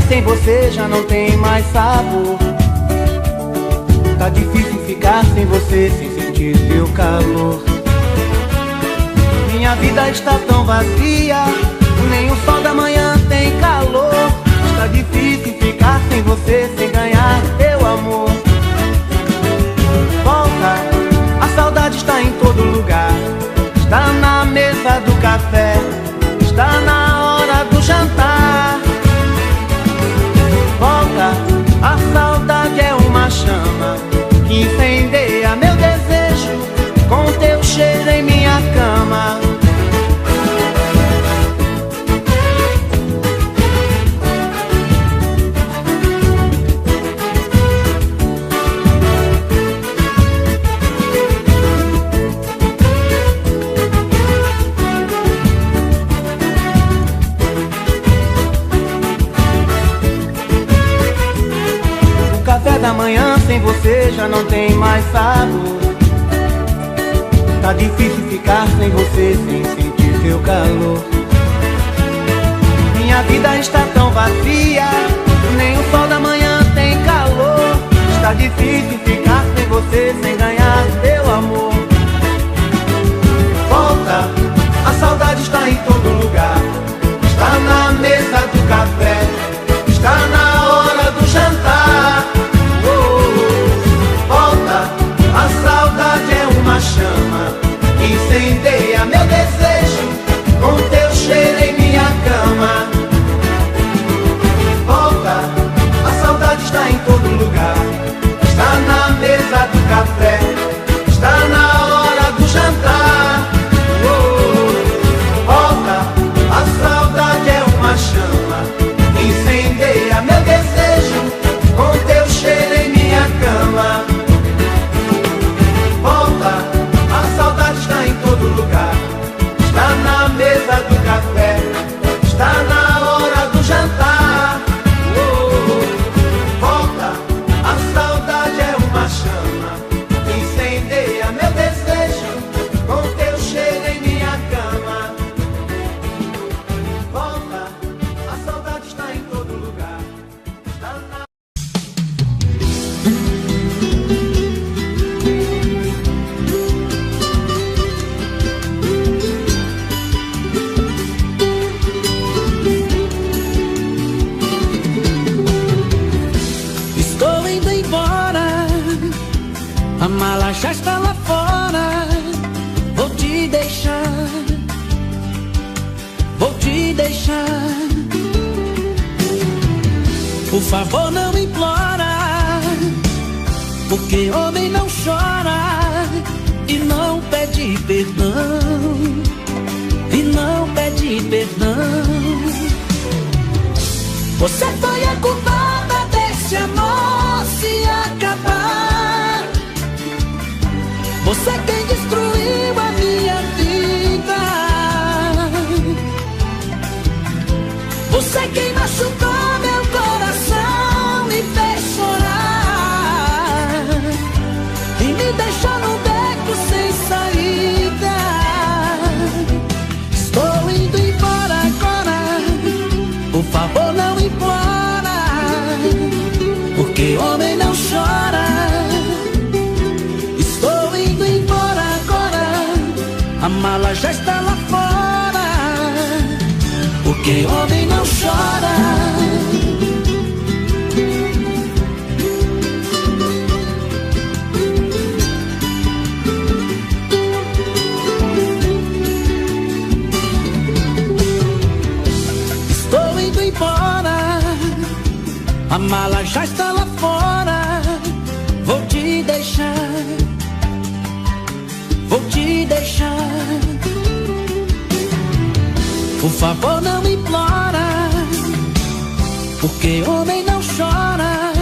sem você já não tem mais sabor. Tá difícil ficar sem você, sem sentir teu calor. Minha vida está tão vazia, nem o sol da manhã tem calor. Está difícil ficar sem você, sem ganhar teu amor. Volta, a saudade está em todo lugar. Está na mesa do café, está na hora do jantar. Volta, a saudade é uma chama que incendeia meu desejo com teu cheiro em minha cama. Da manhã sem você já não tem mais sabor. Tá difícil ficar sem você, sem sentir teu calor. Minha vida está tão vazia, nem o sol da manhã tem calor. Está difícil ficar sem você, sem ganhar teu amor. Volta, a saudade está em todo lugar. Está na mesa do café, está na hora do jantar. A saudade é uma chama que incendeia meu desejo com teu cheiro em minha cama. Volta, a saudade está em todo lugar. Está na mesa do café, está na hora do jantar. Volta, a saudade é uma chama que incendeia meu desejo com teu cheiro em minha cama. Está na mesa do café, está na hora do jantar. Volta, a saudade é uma chama que incendeia meu desejo com teu cheiro em minha cama. Volta, a saudade está em todo lugar. Está na... A mala já está lá fora. Vou te deixar, vou te deixar. Por favor, não implora, porque homem não chora e não pede perdão, e não pede perdão. Você foi a culpada desse amor se acabar. Você quem destruiu a minha vida. Você quem machucou meu coração, me fez chorar e me deixou num beco sem saída. Estou indo embora agora, por favor não implora, porque homem não chora. A mala já está lá fora, porque homem não chora. Estou indo embora, a mala já está lá fora. Vou te deixar, vou te deixar. Por favor não implora, porque homem não chora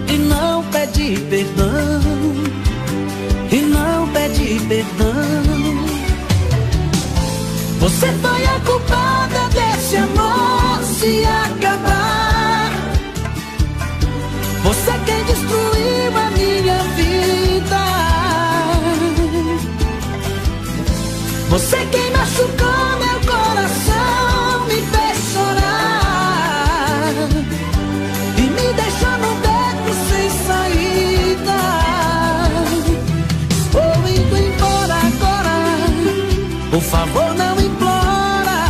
e não pede perdão, e não pede perdão. Você foi a culpada desse amor se acabar. Você quem destruiu a minha vida. Você quem machucou meu coração, me fez chorar Por favor, não implora,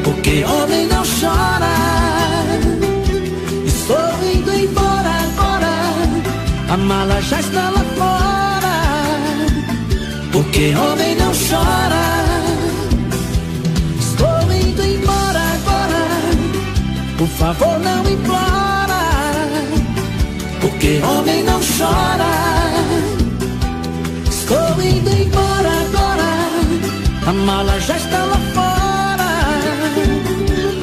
porque homem não chora. Estou indo embora agora, a mala já está lá fora. Porque homem não chora. Estou indo embora agora, por favor, não implora, porque homem não chora. Estou indo embora agora, a mala já está lá fora.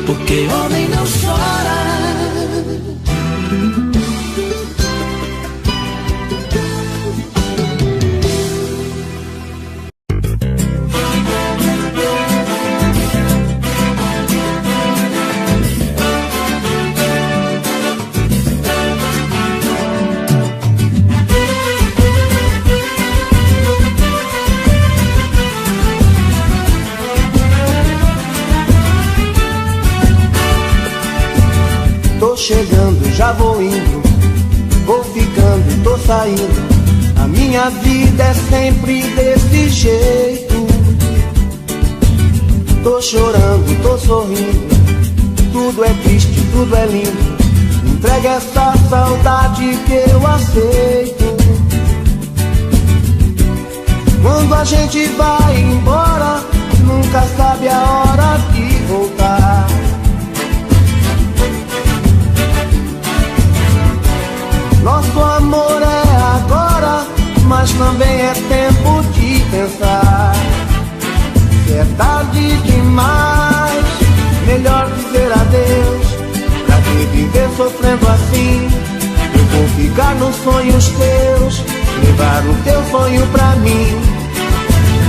Porque homem não chora. Tô chegando, já vou indo, vou ficando, tô saindo. A minha vida é sempre desse jeito. Tô chorando, tô sorrindo, tudo é triste, tudo é lindo. Entrega essa saudade que eu aceito. Quando a gente vai embora, nunca sabe a hora de voltar. Nosso amor é agora, mas também é tempo de pensar. Se é tarde demais, melhor dizer adeus. Pra que viver sofrendo assim? Eu vou ficar nos sonhos teus, levar o teu sonho pra mim.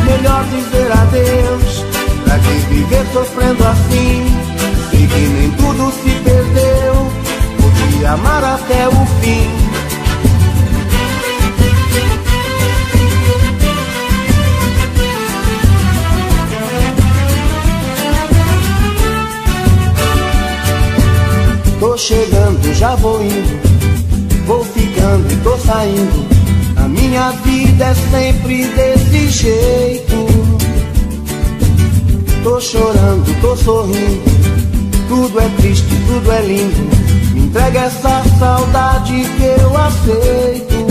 Melhor dizer adeus. Pra que viver sofrendo assim? Sei que nem tudo se perdeu, podia amar até o fim. Tô chegando, já vou indo, vou ficando e tô saindo. A minha vida é sempre desse jeito. Tô chorando, tô sorrindo, tudo é triste, tudo é lindo. Me entrega essa saudade que eu aceito.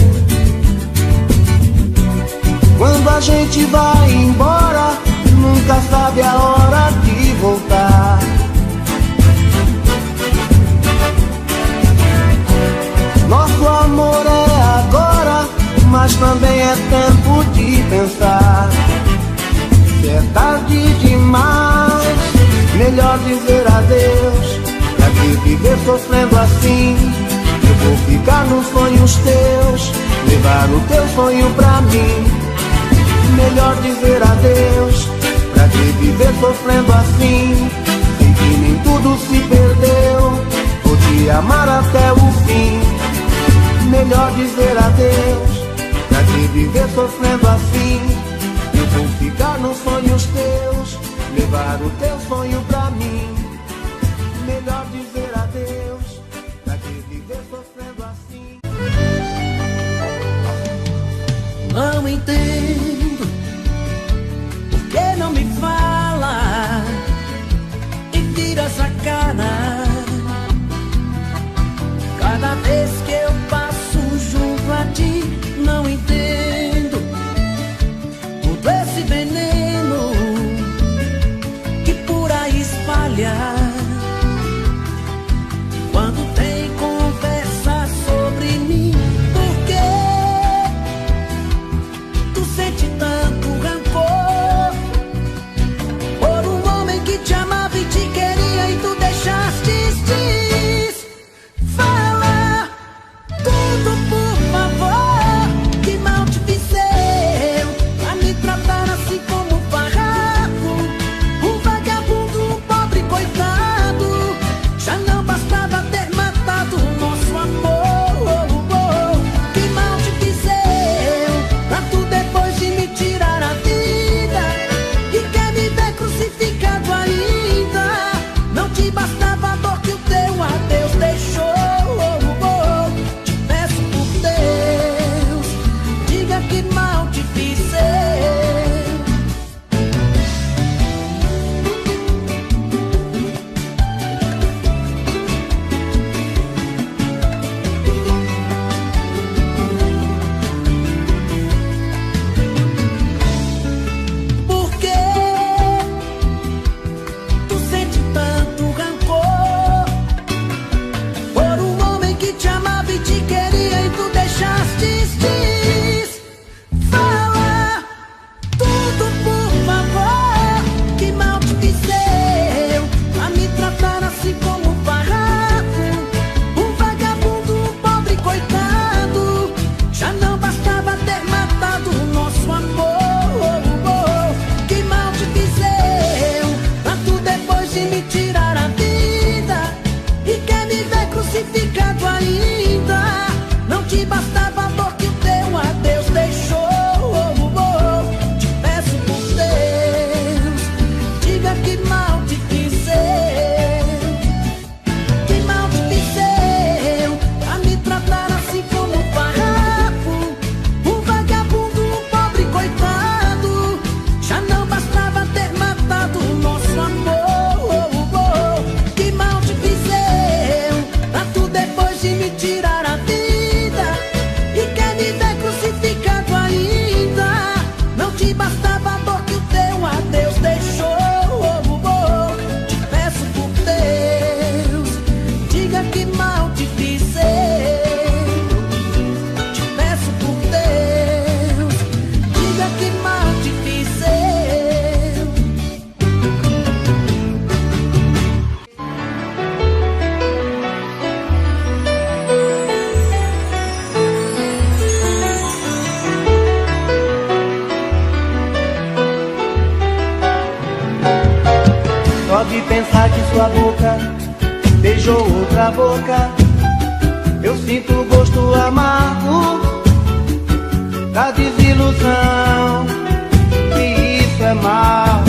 Quando a gente vai embora, nunca sabe a hora de voltar. Nosso amor é agora, mas também é tempo de pensar. Se é tarde demais, melhor dizer adeus. Pra que viver sofrendo assim? Eu vou ficar nos sonhos teus, levar o teu sonho pra mim. Melhor dizer adeus. Pra que viver sofrendo assim? Sei que nem tudo se perdeu, vou te amar até o fim. Melhor dizer adeus. Pra que viver sofrendo assim? Eu vou ficar nos sonhos teus, levar o teu sonho pra mim. Melhor dizer adeus. Pra que viver sofrendo assim? Não entendo por que não me fala e vira essa cara. Cada vez que eu passo junto a ti, não entendo todo esse veneno que por aí espalha. Quando tem conversa sobre mim, por que tu sente tanto rancor por um homem que te amava e te queria e tu deixaste de fala tudo, por favor. Que mal te fiz eu pra me tratar assim como um farrapo, um vagabundo, um pobre coitado. Já não bastava ter matado o nosso amor. Que mal te fiz eu pra tu depois de me tirar a vida e quer me ver crucificado ainda. Não te bastava a dor que o teu adeus deixou. Te peço por Deus, diga que mal te fiz eu. de pensar que sua boca beijou outra boca. Eu sinto o gosto amargo da desilusão, e isso é mal.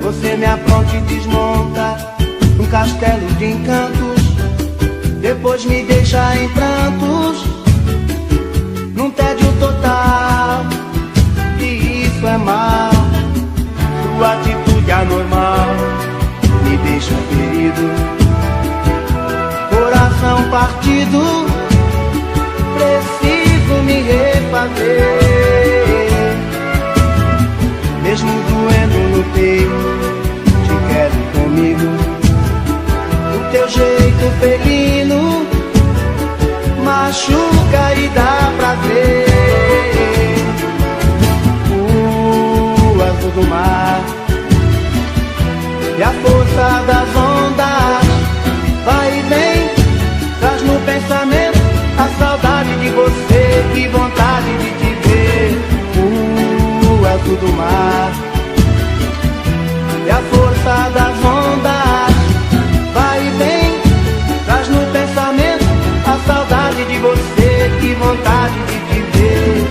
Você me apronta e desmonta um castelo de encantos, depois me deixa em prantos, num tédio total, e isso é mal. Sua atitude anormal me deixa ferido, coração partido, preciso me refazer. Mesmo doendo no peito, te quero comigo. O teu jeito felino machuca e dá prazer. O azul do mar e a força das ondas vai e vem, traz no pensamento a saudade de você, que vontade de te ver. O azul do mar e a força das ondas vai e vem, traz no pensamento a saudade de você, que vontade de te ver.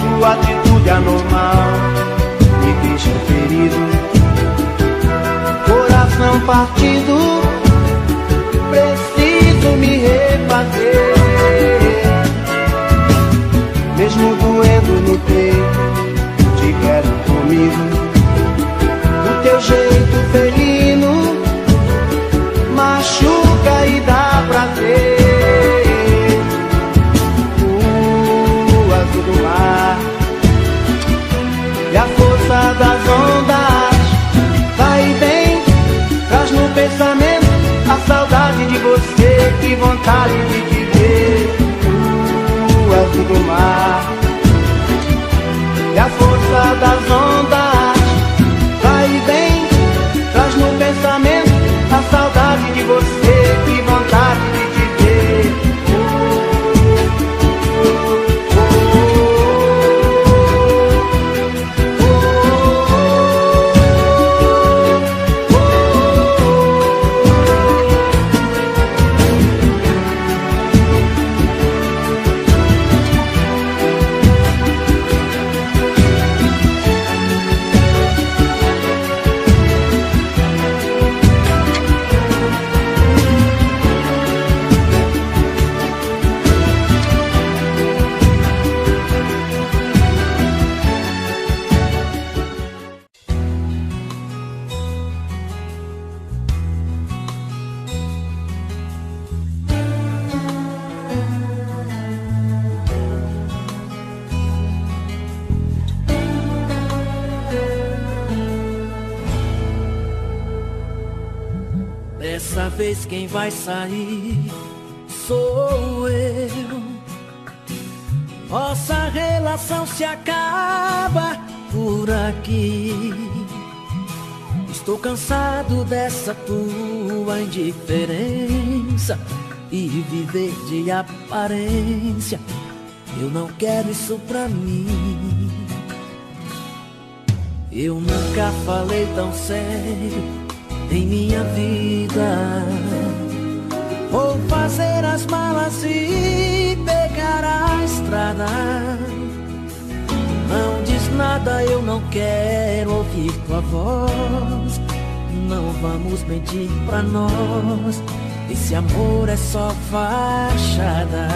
Sua atitude anormal me deixa ferido, coração partido, preciso me refazer. Mesmo doendo no peito, te quero comigo. O teu jeito felino machuca e dá prazer. O azul do mar e a força das ondas vai e vem, traz no pensamento a saudade de você, que vontade de te ver. O azul do mar e a força das ondas vai e vem, traz no pensamento a saudade de você, que vontade de te ver. Dessa vez quem vai sair sou eu. Nossa relação se acaba por aqui. Estou cansado dessa tua indiferença e viver de aparência. Eu não quero isso pra mim. Eu nunca falei tão sério em minha vida. Vou fazer as malas e pegar a estrada. Não diz nada, eu não quero ouvir tua voz. Não vamos mentir pra nós, esse amor é só fachada.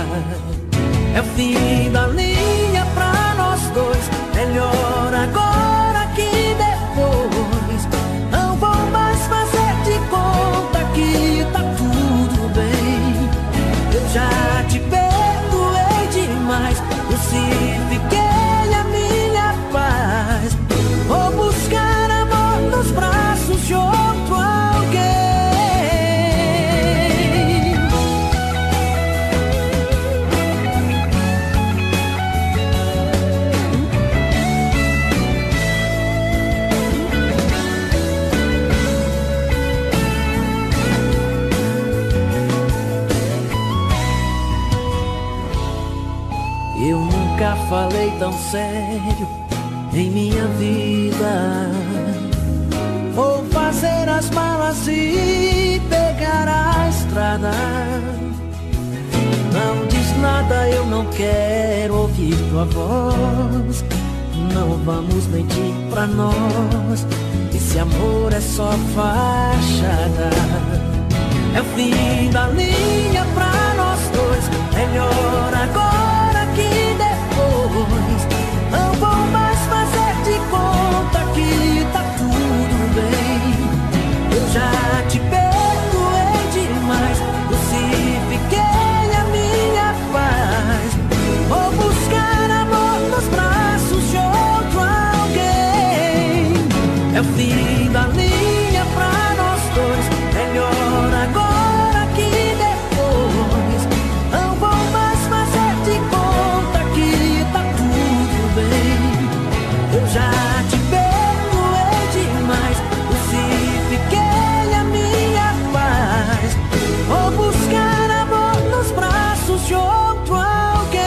É o fim da linha pra nós dois. Melhor agora que depois. Não vou mais fazer de conta que tá tudo bem. Eu já te perdoei demais, crucifiquei a minha paz. Vou buscar amor nos braços de outro alguém. tão sério em minha vida. Vou fazer as malas e pegar a estrada. Não diz nada, eu não quero ouvir tua voz. Não vamos mentir pra nós, esse amor é só fachada. É o fim da linha pra nós dois. Melhor agora que depois. Não vou mais fazer de conta que tá tudo bem. Eu já te perdoei demais, crucifiquei a minha paz. Vou buscar amor nos braços de outro alguém. É o fim da linha pra nós dois. Melhor agora que depois. Não vou mais fazer de conta que tá tudo bem. Eu já te perdoei demais, crucifiquei a minha paz. Vou buscar amor nos braços de outro alguém.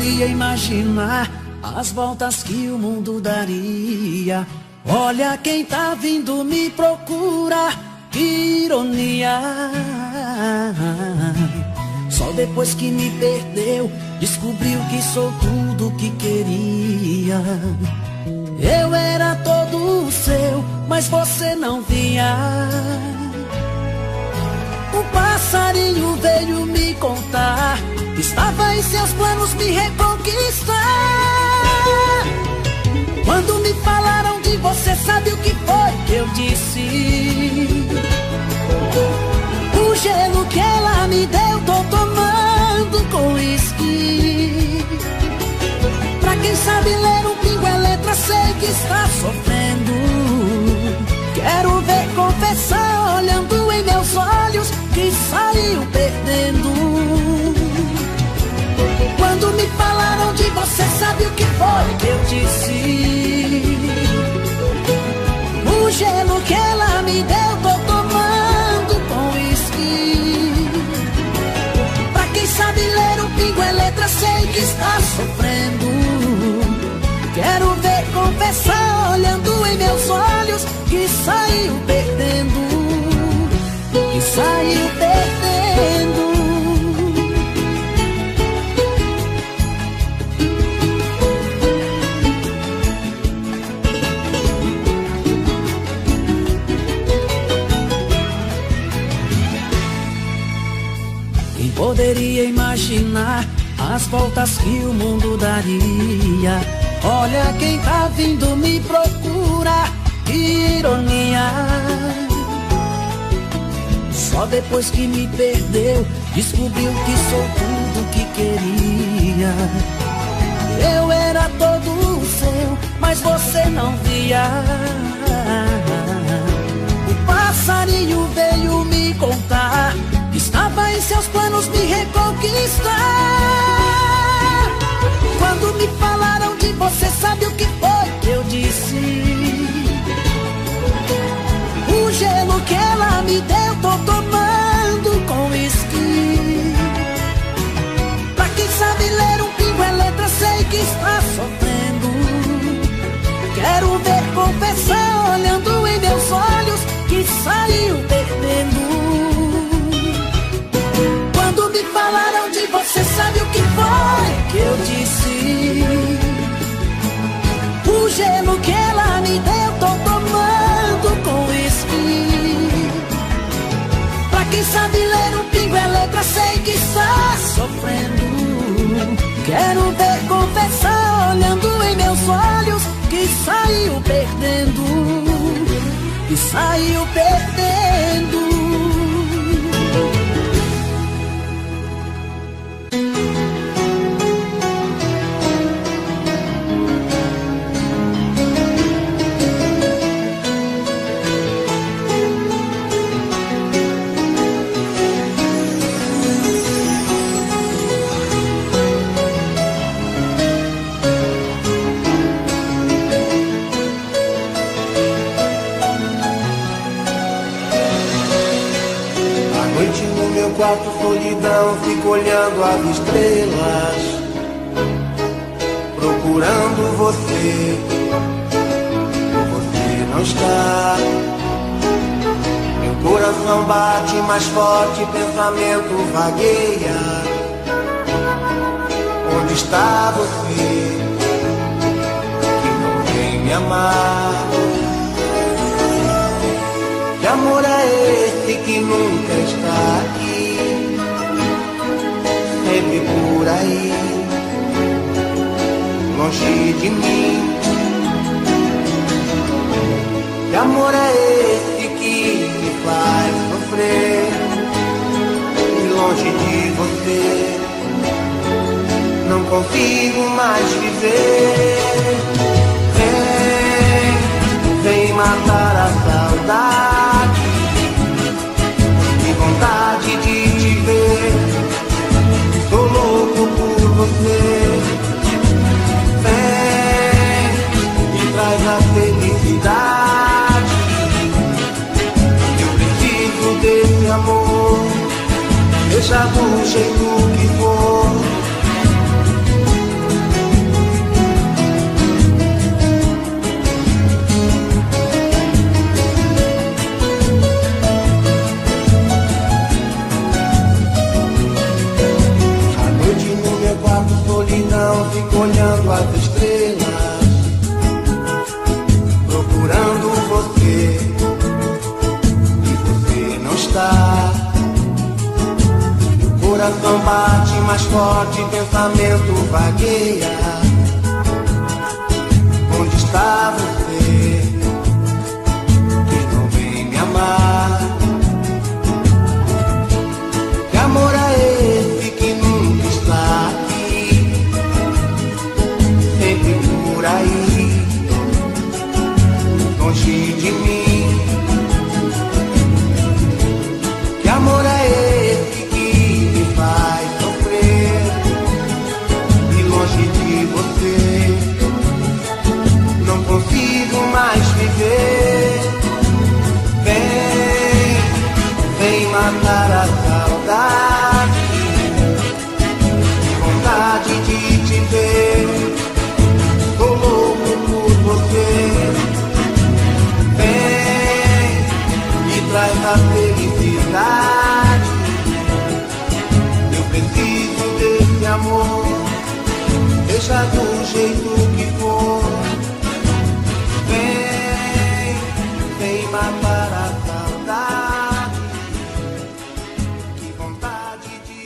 poderia imaginar as voltas que o mundo daria. Olha quem tá vindo me procurar, que ironia. Só depois que me perdeu, descobriu que sou tudo que queria. Eu era todo seu, mas você não via. Um passarinho veio me contar que estava em seus planos me reconquistar. Quando me falaram de você, sabe o que foi que eu disse? O gelo que ela me deu, tô tomando com uísque. Pra quem sabe ler um pingo é letra, sei que está sofrendo. Quero ver confessar, olhando em meus olhos, que saiu perdendo. Quando me falaram de você, sabe o que foi que eu disse? O gelo que ela me deu, tô tomando com uísque. Pra quem sabe ler um pingo é letra, sei que está sofrendo. Quero ver confessar, olhando em meus olhos, que saiu perdendo. Que saiu perdendo. Quem poderia imaginar as voltas que o mundo daria? Olha quem tá vindo me procurar, que ironia. Só depois que me perdeu, descobriu que sou tudo que queria. Eu era todo seu, mas você não via. O passarinho veio me contar que estava em seus planos me reconquistar. Quando me falaram de você, sabe o que foi que eu disse? O gelo que ela me deu, tô tomando com uísque. Pra quem sabe ler um pingo é letra, sei que está sofrendo. Quero ver confessar, olhando em meus olhos, que saiu perdendo. Quando me falaram de você, sabe o que foi que eu disse? O gelo que ela me deu, tô tomando com uísque. Pra quem sabe ler um pingo é letra, sei que está sofrendo. Quero ver confessar, olhando em meus olhos, que saiu perdendo. Que saiu perdendo. Quarto solidão, fico olhando as estrelas, procurando você. Você não está. Meu coração bate mais forte, pensamento vagueia. Onde está você, que não vem me amar? Que amor é esse que nunca está aqui? Sempre por aí, longe de mim. Que amor é esse que me faz sofrer? E longe de você, não consigo mais viver. Vem matar a saudade, que vontade de te ver. Tô louco por você. Vem e traz a felicidade. Eu preciso desse amor, seja do jeito que for. coração bate mais forte, pensamento vagueia. Onde está você que não vem me amar? Que amor é esse que nunca está aqui, sempre por aí, longe de mim? Que amor é esse que me faz sofrer e longe de você não consigo mais viver? Vem, vem matar a saudade, vontade de te ver, tô louco por você. Vem e traz a felicidade, eu preciso desse amor, deixa do jeito que for. Vem matar a saudade, que vontade de...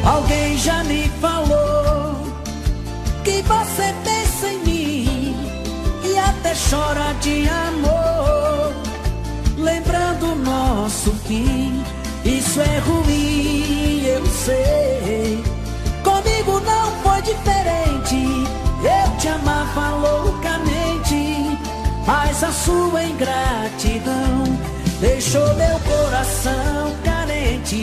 Alguém já me falou que você pensa em mim e até chora de amor, lembrando o nosso fim. Isso é ruim, eu sei. Comigo não foi diferente. Eu te amava loucamente, mas a sua ingratidão deixou meu coração carente.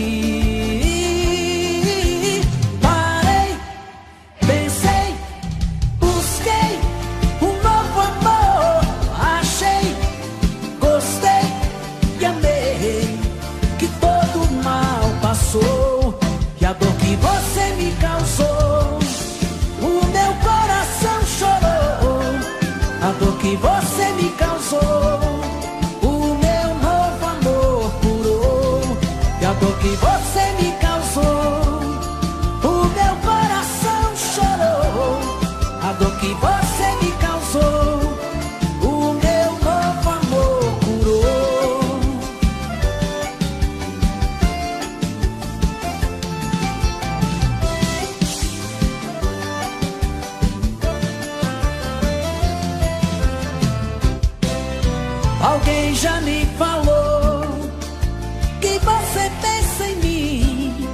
E a dor que você me causou, o meu coração chorou. A dor que você me causou, o meu novo amor curou. E a dor que você me causou, o meu coração chorou. A dor que você me causou, o meu novo amor curou. Alguém já me falou que você pensa em mim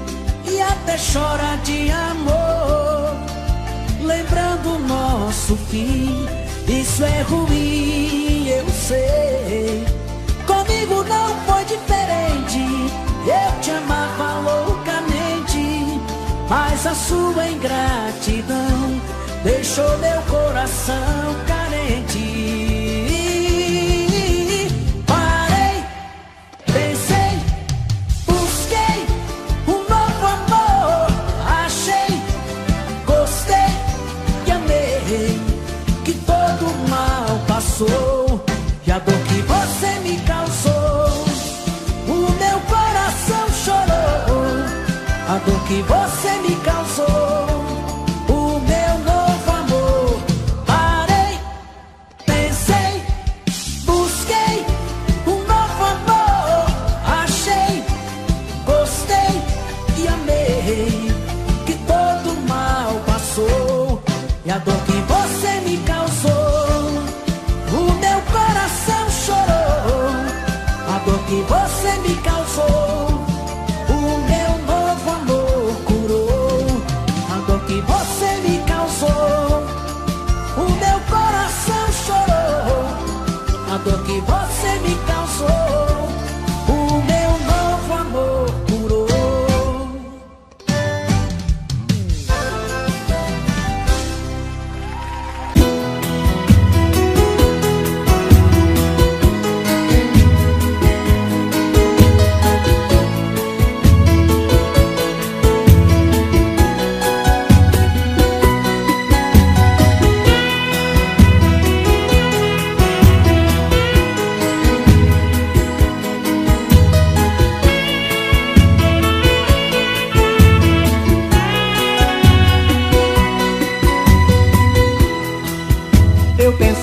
e até chora de amor, lembrando o nosso fim. Isso é ruim, eu sei. Comigo não foi diferente. Eu te amava loucamente, mas a sua ingratidão deixou meu coração carente. E a dor que você me causou, o meu coração chorou. A dor que você me causou, o meu novo amor. Parei,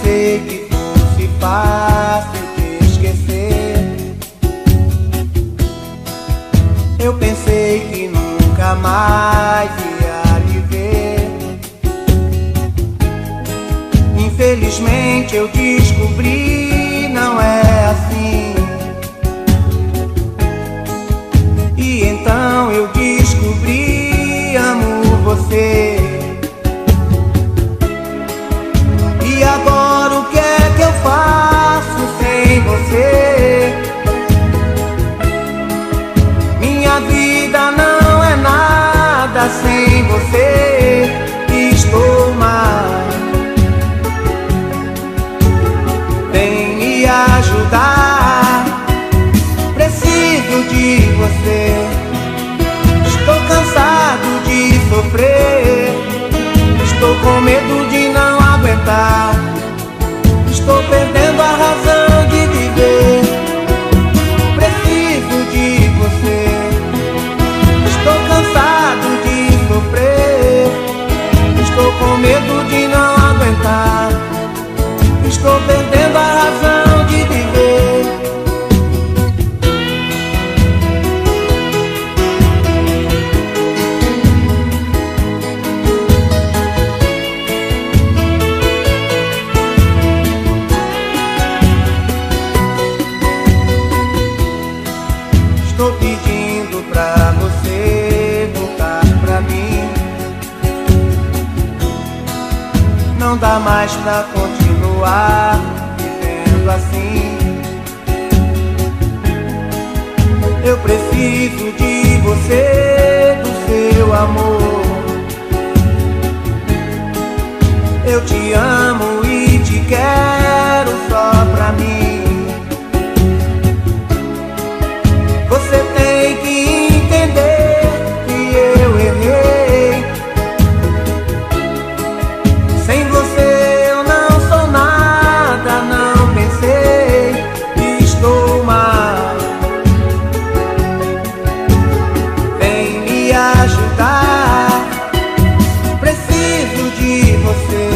pensei que fosse fácil te esquecer. Eu pensei que nunca mais ia lhe ver. Infelizmente eu descobri, não é assim. E então eu descobri, amo você. E agora o que é que eu faço sem você? Minha vida não é nada sem você. Estou mal. Vem me ajudar. Preciso de você. Estou cansado de sofrer. Estou com medo de não aguentar. Estou perdendo a razão de viver. Preciso de você. Estou cansado de sofrer. Estou com medo de não aguentar. Estou perdendo a razão de viver. Estou pedindo pra você voltar pra mim. Não dá mais pra continuar vivendo assim. Eu preciso de você, do seu amor. Eu te amo e te quero só pra mim. Você tem que entender que eu errei. Sem você eu não sou nada, não pensei. Estou mal. Vem me ajudar. Preciso de você.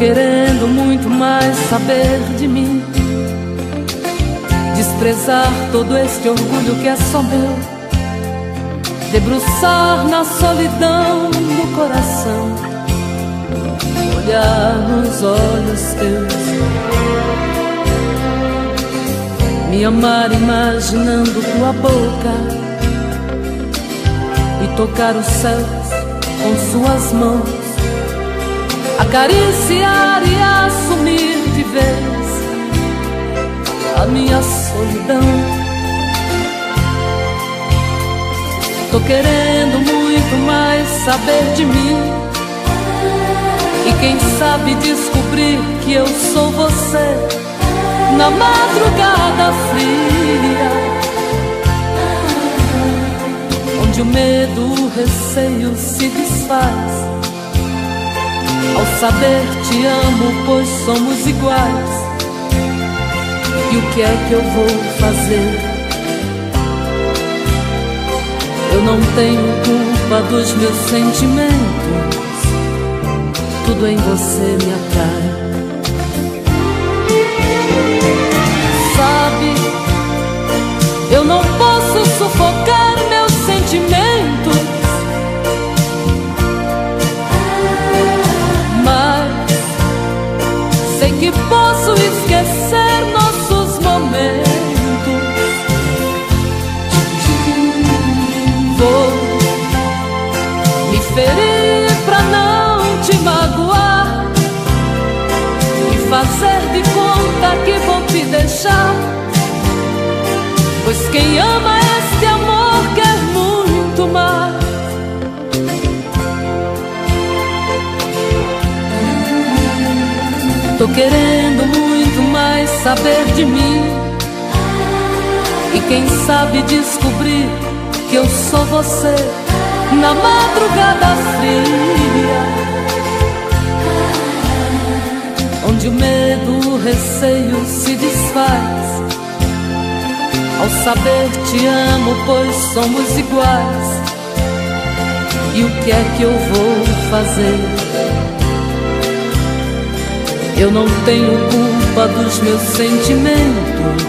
querendo muito mais saber de mim, desprezar todo este orgulho que é só meu, debruçar na solidão do coração, olhar nos olhos teus, me amar imaginando tua boca e tocar os céus com suas mãos, acariciar e assumir de vez a minha solidão. Tô querendo muito mais saber de mim, e quem sabe descobrir que eu sou você na madrugada fria, onde o medo, o receio se desfaz ao saber te amo, pois somos iguais. E o que é que eu vou fazer? Eu não tenho culpa dos meus sentimentos, tudo em você me atrai. Sabe, eu não posso sufocar meus sentimentos, mas sei que posso esquecer nossos momentos. Vou me ferir pra não te magoar e fazer de conta que vou te deixar, pois quem ama este amor quer muito mais. Tô querendo muito mais saber de mim, e quem sabe descobrir que eu sou você na madrugada fria, onde o medo, o receio se desfaz ao saber te amo, pois somos iguais. E o que é que eu vou fazer? Eu não tenho culpa dos meus sentimentos,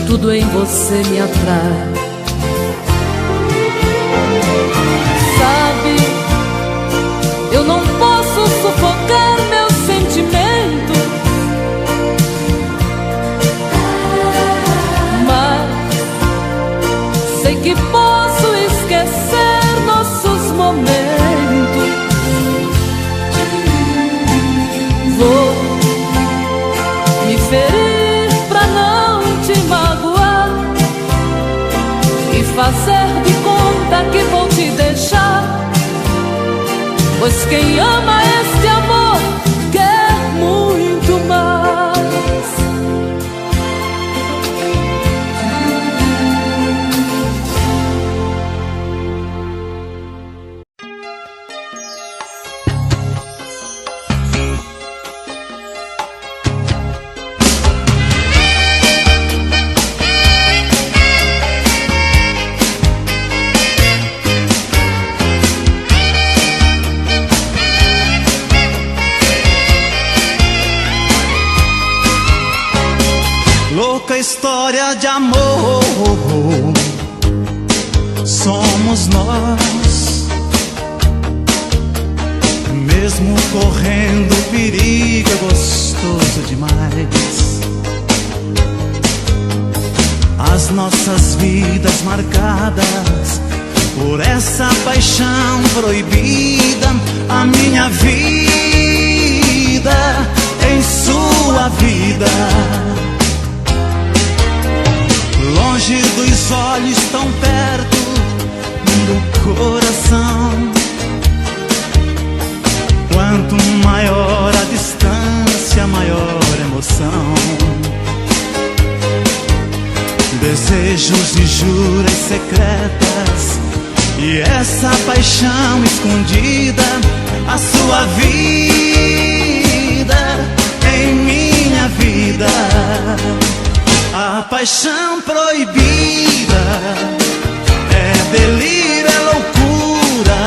tudo em você me atrai. Sabe, eu não posso sufocar meus sentimentos, mas sei que posso esquecer nossos momentos. Vou me ferir pra não te magoar e fazer de conta que vou te deixar, pois quem ama este amor quer muito mais. História de amor somos nós, mesmo correndo perigo, é gostoso demais. As nossas vidas marcadas por essa paixão proibida, a minha vida em sua vida, longe dos olhos, tão perto do coração. Quanto maior a distância, maior a emoção. Desejos e juras secretas, e essa paixão escondida, a sua vida em minha vida. A paixão proibida é delírio, é loucura.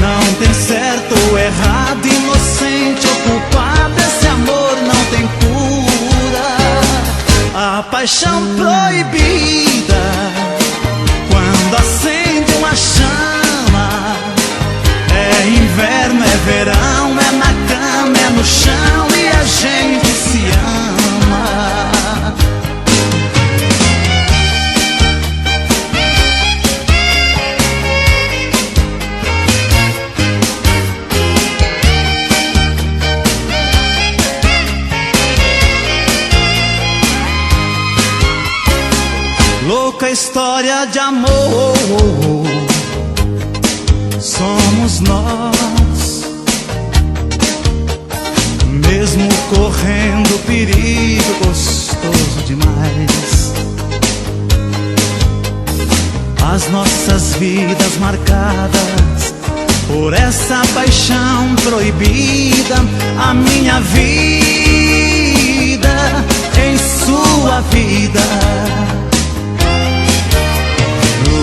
Não tem certo ou errado, inocente paixão proibida, quando acende uma chama. É inverno, é verão, é na cama, é no chão e a gente se ama. Louca história de amor somos nós, mesmo correndo perigo gostoso demais. As nossas vidas marcadas por essa paixão proibida, a minha vida em sua vida.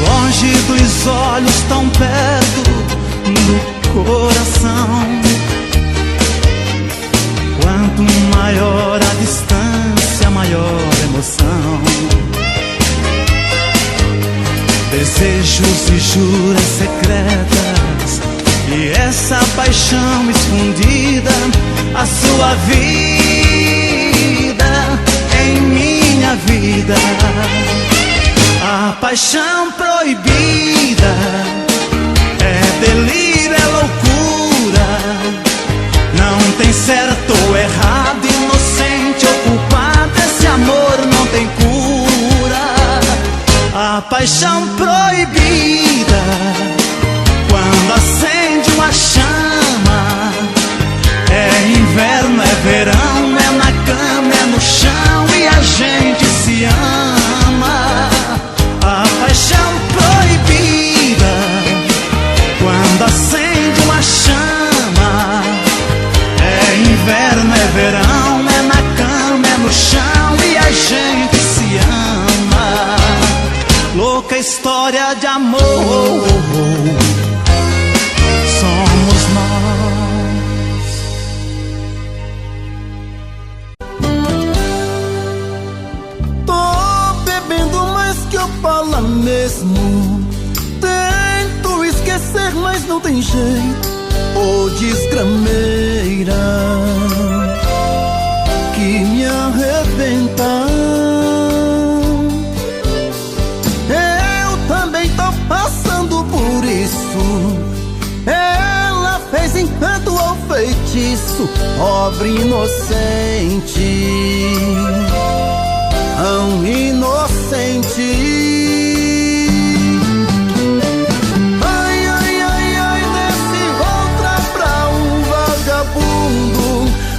Longe dos olhos, tão perto do coração. Quanto maior a distância, maior a emoção. Desejos e juras secretas, e essa paixão escondida, a sua vida em minha vida. A paixão proibida é delírio, é loucura. Não tem certo ou errado, inocente ou culpado. Esse amor não tem cura. A paixão proibida, quando acende uma chama. É inverno, é verão, é na cama, é no chão e a gente se ama. A paixão proibida, quando acende uma chama. É inverno, é verão, é na cama, é no chão e a gente se ama. Louca história de amor somos nós. Tô bebendo mais que Opala mesmo. Tento esquecer, mas não tem jeito. Ô desgrameira que me arrebenta. Eu também tô passando por isso. Ela fez encanto ou feitiço, pobre inocente, tão inocente. Ai, ai, ai, ai, desse outra pra um vagabundo.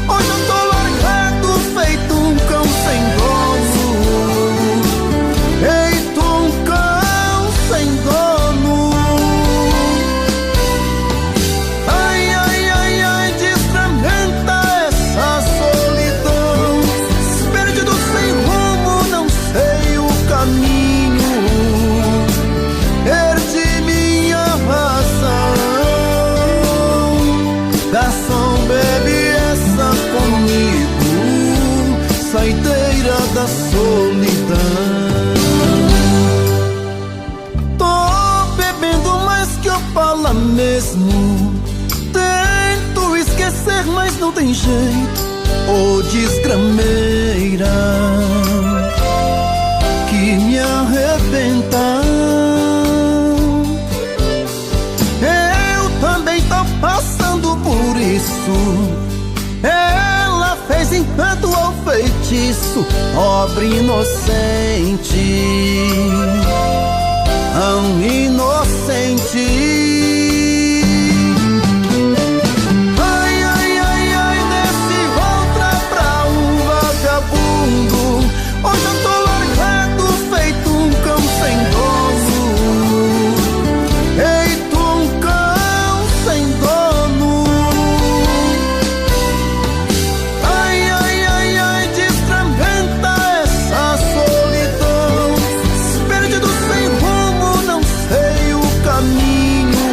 Hoje eu tô largado, feito um cão sem dono. Feito um cão sem dono. Ai, ai, ai, ai, destramenta essa solidão. Perdido sem rumo, não sei o caminho. Perdi minha razão. Garçom, bebe essa comigo, saideira da solidão. Tô bebendo mais que Opala mesmo. Tento esquecer, mas não tem jeito. Ô desgrameira que me arrebenta. Eu também tô passando por isso. Ela fez encanto ou feitiço, pobre inocente, tão inocente. Ai, ai, ai, ai, desse outra pra um vagabundo. Hoje eu tô largado, feito um cão sem dono. Feito um cão sem dono. Ai, ai, ai, ai, destramenta essa solidão. Perdido sem rumo, não sei o caminho.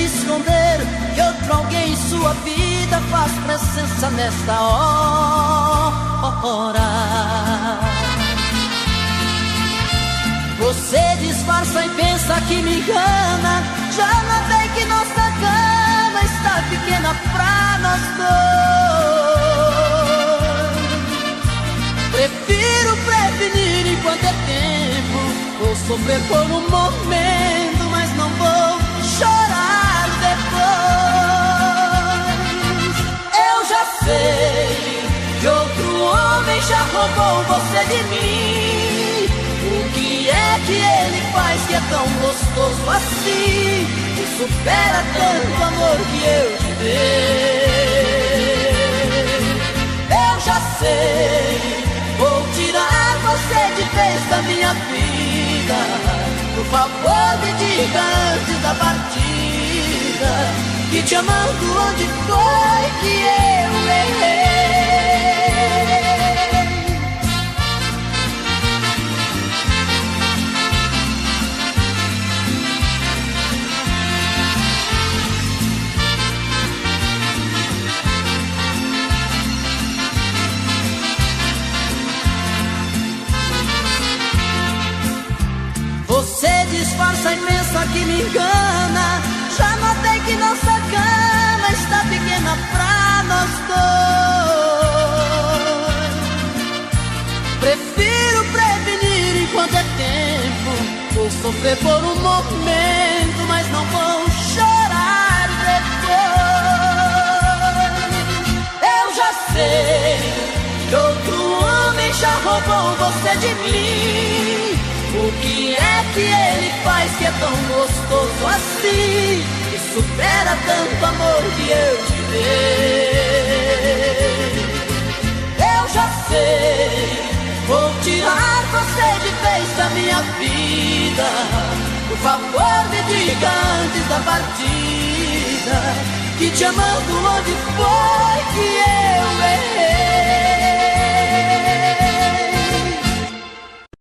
esconder que outro alguém em sua vida faz presença nesta hora. Você disfarça e pensa que me engana. Já notei que nossa cama está pequena pra nós dois. Prefiro prevenir enquanto é tempo. Vou sofrer por um momento, mas não vou chorar depois. Eu já sei que outro homem já roubou você de mim. O que é que ele faz que é tão gostoso assim, que supera tanto amor que eu te dei? Eu já sei, vou tirar você de vez da minha vida. Por favor me diga antes da partida, que te amando onde foi que eu errei. Você disfarça e pensa que me engana. Já notei que nossa cama está pequena pra nós dois. Prefiro prevenir enquanto é tempo. Vou sofrer por um momento, mas não vou chorar depois. Eu já sei que outro homem já roubou você de mim. O que é que ele faz que é tão gostoso assim, que supera tanto amor que eu te dei? Eu já sei, vou tirar você de vez da minha vida. Por favor me diga antes da partida, que te amando onde foi que eu errei.